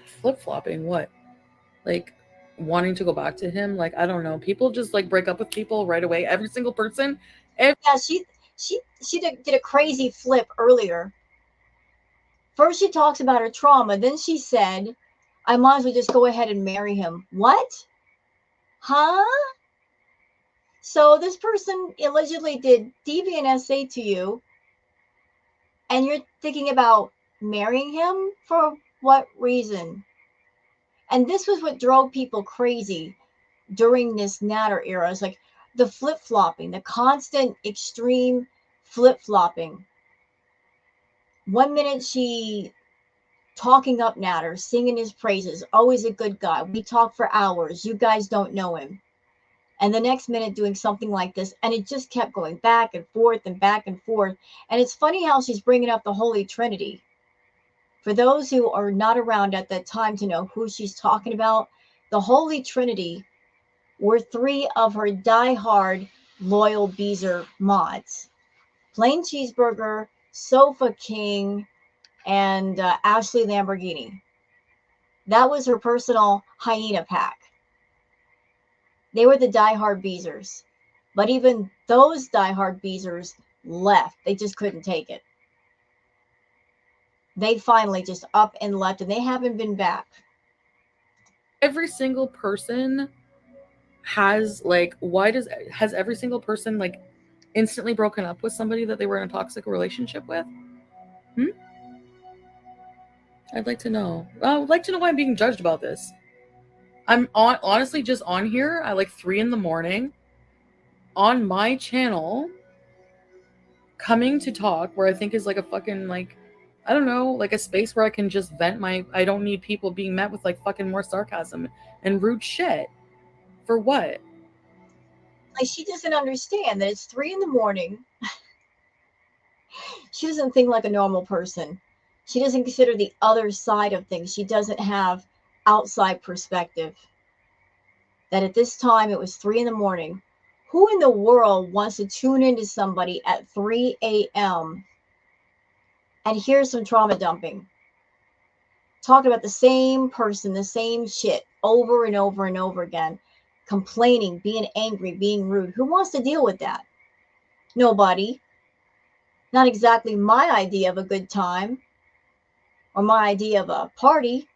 Flip flopping, what? Like, wanting to go back to him? Like, I don't know. People just like break up with people right away. Every single person. Every Yeah, she did a crazy flip earlier. First, she talks about her trauma. Then she said, I might as well just go ahead and marry him. What? Huh? So this person allegedly did DVNSA to you, and you're thinking about marrying him? For what reason? And this was what drove people crazy during this Natter era. It's like the flip flopping, the constant extreme flip flopping. 1 minute she talking up Natter, singing his praises, always a good guy. We talk for hours. You guys don't know him. And the next minute doing something like this. And it just kept going back and forth and back and forth. And it's funny how she's bringing up the Holy Trinity. For those who are not around at that time to know who she's talking about, the Holy Trinity were three of her die-hard loyal Beezer mods: Plain Cheeseburger, Sofa King, and Ashley Lamborghini. That was her personal hyena pack. They were the die-hard Beezers. But even those die-hard Beezers left. They just couldn't take it. They finally just up and left, and they haven't been back. every single person has like, why does has every single person like instantly broken up with somebody that they were in a toxic relationship with? Hmm? I'd like to know. I would like to know why I'm being judged about this. I'm honestly just on here at like 3 in the morning on my channel, coming to talk where I think is like a fucking like, I don't know, like a space where I can just vent my. I don't need people being met with like fucking more sarcasm and rude shit. For what? Like, she doesn't understand that it's 3 in the morning. She doesn't think like a normal person. She doesn't consider the other side of things. She doesn't have outside perspective. That at this time it was 3 in the morning. Who in the world wants to tune into somebody at 3 a.m. and hear some trauma dumping? Talking about the same person, the same shit over and over and over again, complaining, being angry, being rude. Who wants to deal with that? Nobody. Not exactly my idea of a good time or my idea of a party,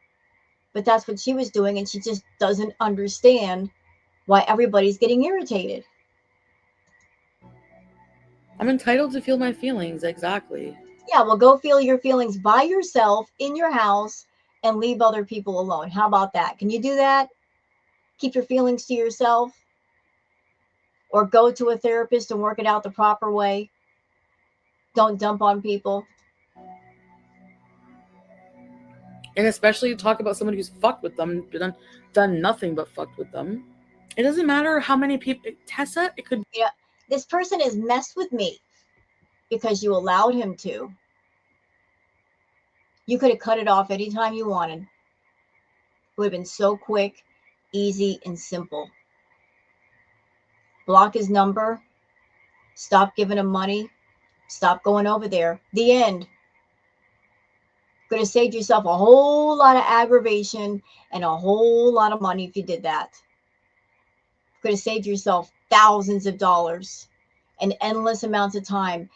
but that's what she was doing, and she just doesn't understand why everybody's getting irritated. I'm entitled to feel my feelings, exactly. Yeah, well, go feel your feelings by yourself in your house and leave other people alone. How about that? Can you do that? Keep your feelings to yourself, or go to a therapist and work it out the proper way. Don't dump on people. And especially talk about somebody who's fucked with them, done nothing but fucked with them. It doesn't matter how many people. Tessa, it could. Yeah, this person has messed with me because you allowed him to. You could have cut it off anytime you wanted. It would have been so quick, easy, and simple. Block his number. Stop giving him money. Stop going over there. The end. Could have saved yourself a whole lot of aggravation and a whole lot of money if you did that. Could have saved yourself thousands of dollars and endless amounts of time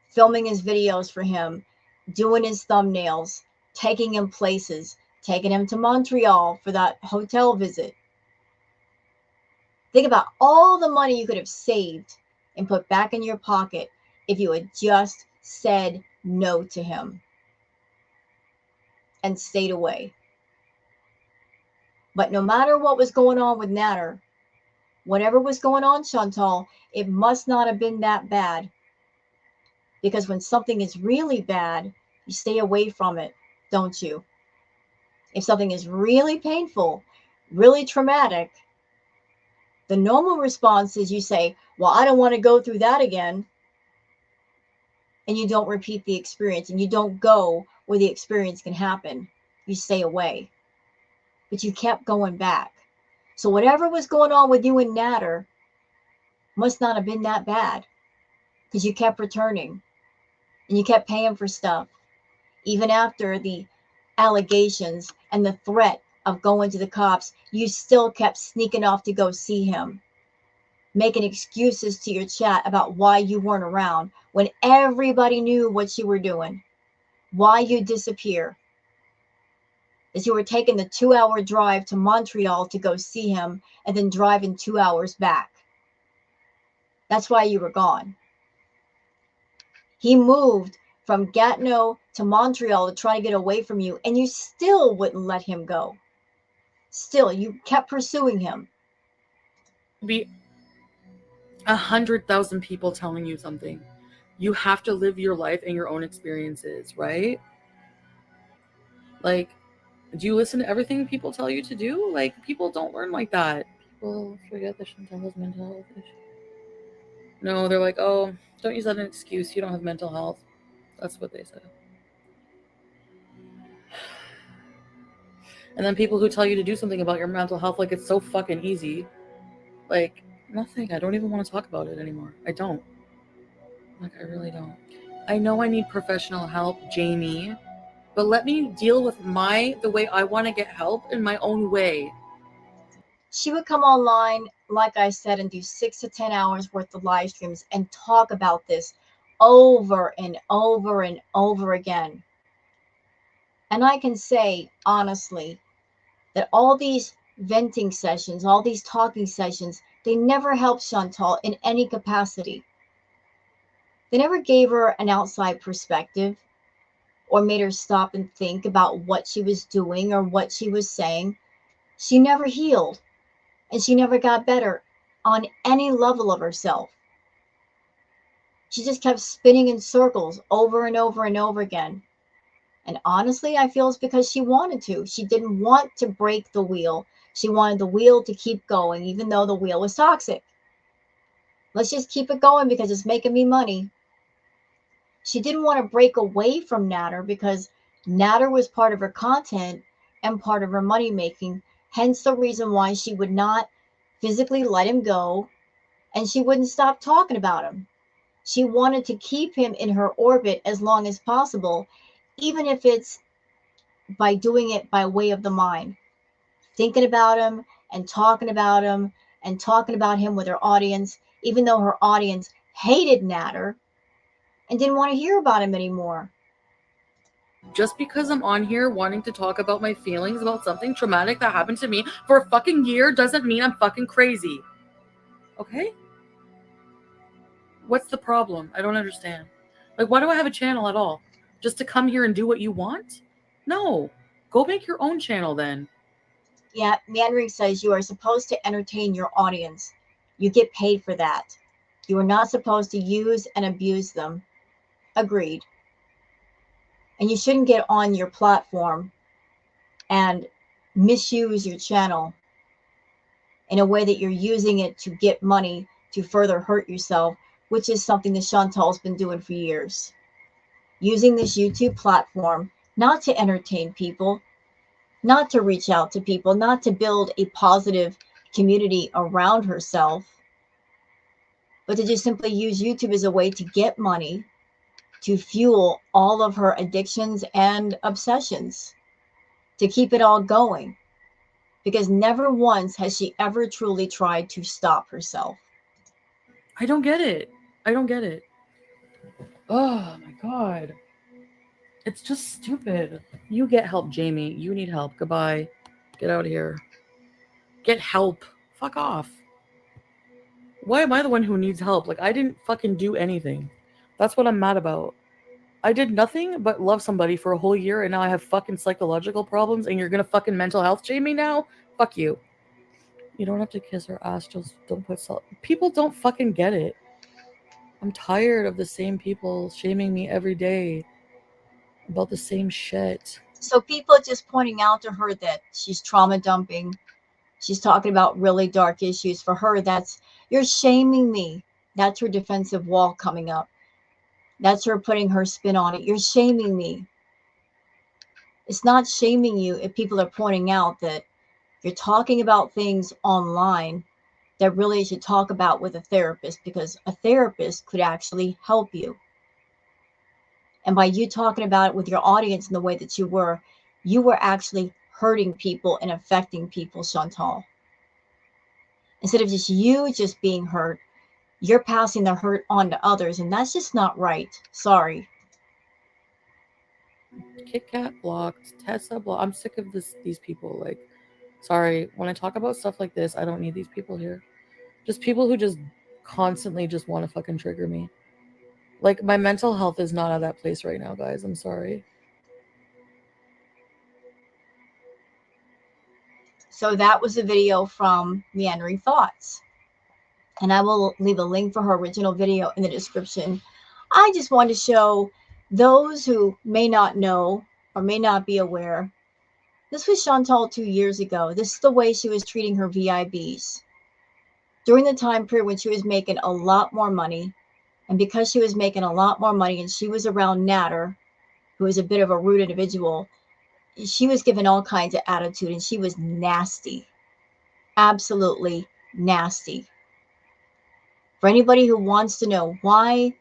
filming his videos for him, doing his thumbnails, taking him places, taking him to Montreal for that hotel visit. Think about all the money you could have saved and put back in your pocket if you had just said no to him and stayed away. But no matter what was going on with Natter, whatever was going on, Chantal, it must not have been that bad. Because when something is really bad, you stay away from it, don't you? If something is really painful, really traumatic, the normal response is you say, well, I don't want to go through that again. And you don't repeat the experience, and you don't go where the experience can happen. You stay away. But you kept going back. So whatever was going on with you and Natter must not have been that bad, because you kept returning and you kept paying for stuff. Even after the allegations and the threat of going to the cops, you still kept sneaking off to go see him, making excuses to your chat about why you weren't around when everybody knew what you were doing, why you disappear. As you were taking the 2 hour drive to Montreal to go see him and then driving 2 hours back. That's why you were gone. He moved from Gatineau to Montreal to try to get away from you, and you still wouldn't let him go. Still, you kept pursuing him. Be 100,000 people telling you something. You have to live your life and your own experiences, right? Like, do you listen to everything people tell you to do? Like, people don't learn like that. People forget that Shantel has mental health issues. No, they're like, oh, don't use that as an excuse. You don't have mental health. That's what they say. And then people who tell you to do something about your mental health, like it's so fucking easy. Like, nothing. I don't even want to talk about it anymore. I don't. Like, I really don't. I know I need professional help, Jamie, but let me deal with the way I want to get help in my own way. She would come online, like I said, and do 6 to 10 hours worth of live streams and talk about this over and over and over again. And I can say honestly that all these venting sessions, all these talking sessions, they never help Chantal in any capacity. They never gave her an outside perspective or made her stop and think about what she was doing or what she was saying. She never healed and she never got better on any level of herself. She just kept spinning in circles over and over and over again. And honestly, I feel it's because she wanted to. She didn't want to break the wheel. She wanted the wheel to keep going, even though the wheel was toxic. Let's just keep it going because it's making me money. She didn't want to break away from Natter because Natter was part of her content and part of her money making. Hence the reason why she would not physically let him go and she wouldn't stop talking about him. She wanted to keep him in her orbit as long as possible, even if it's by doing it by way of the mind, thinking about him and talking about him and talking about him with her audience, even though her audience hated Natter and didn't want to hear about him anymore. Just because I'm on here wanting to talk about my feelings about something traumatic that happened to me for a fucking year doesn't mean I'm fucking crazy. Okay? What's the problem? I don't understand. Like, why do I have a channel at all? Just to come here and do what you want? No. Go make your own channel then. Yeah, Meandering says you are supposed to entertain your audience. You get paid for that. You are not supposed to use and abuse them. Agreed. And you shouldn't get on your platform and misuse your channel in a way that you're using it to get money to further hurt yourself, which is something that Shantel's been doing for years. Using this YouTube platform not to entertain people, not to reach out to people, not to build a positive community around herself, but to just simply use YouTube as a way to get money to fuel all of her addictions and obsessions, to keep it all going. Because never once has she ever truly tried to stop herself. I don't get it. I don't get it. Oh my god. It's just stupid. You get help, Jamie. You need help. Goodbye. Get out of here. Get help. Fuck off. Why am I the one who needs help? Like, I didn't fucking do anything. That's what I'm mad about. I did nothing but love somebody for a whole year and now I have fucking psychological problems and you're gonna fucking mental health shame me now? Fuck you. You don't have to kiss her ass, just don't put salt. People don't fucking get it. I'm tired of the same people shaming me every day about the same shit. So people just pointing out to her that she's trauma dumping. She's talking about really dark issues. For her, that's, you're shaming me. That's her defensive wall coming up. That's her putting her spin on it. You're shaming me. It's not shaming you if people are pointing out that you're talking about things online that really you should talk about with a therapist, because a therapist could actually help you. And by you talking about it with your audience in the way that you were actually hurting people and affecting people, Chantal. Instead of just you just being hurt, you're passing the hurt on to others, and that's just not right. Sorry. Kit Kat blocked, Tessa blocked. I'm sick of these people. Like, sorry, when I talk about stuff like this, I don't need these people here. Just people who just constantly just want to fucking trigger me. Like, my mental health is not at that place right now, guys. I'm sorry. So that was a video from Meandering Thoughts. And I will leave a link for her original video in the description. I just want to show those who may not know or may not be aware. This was Chantal 2 years ago. This is the way she was treating her VIBs. During the time period when she was making a lot more money, and because she was making a lot more money and she was around Natter, who is a bit of a rude individual, she was given all kinds of attitude and she was nasty. Absolutely nasty. For anybody who wants to know, why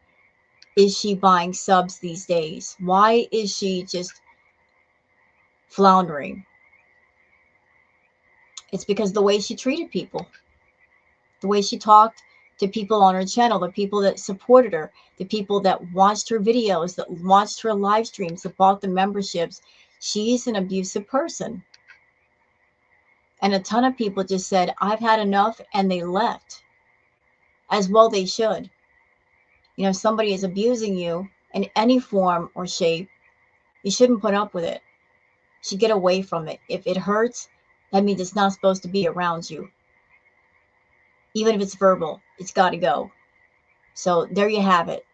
is she buying subs these days? Why is she just floundering? It's because the way she treated people, the way she talked to people on her channel, the people that supported her, the people that watched her videos, that watched her live streams, that bought the memberships. She's an abusive person. And a ton of people just said, I've had enough, and they left. As well they should. You know, if somebody is abusing you in any form or shape, you shouldn't put up with it. You should get away from it. If it hurts, that means it's not supposed to be around you. Even if it's verbal, it's got to go. So there you have it.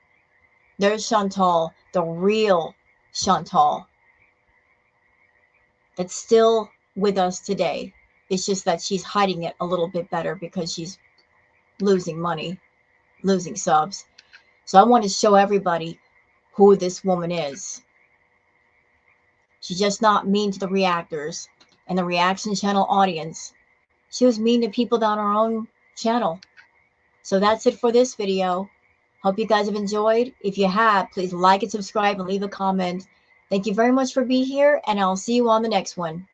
There's Shantel, the real Shantel, that's still with us today. It's just that she's hiding it a little bit better because she's losing money, losing subs. So I want to show everybody who this woman is. She's just not mean to the reactors and the reaction channel audience. She was mean to people down our own channel. So that's it for this video. Hope you guys have enjoyed. If you have, please like and subscribe and leave a comment. Thank you very much for being here, and I'll see you on the next one.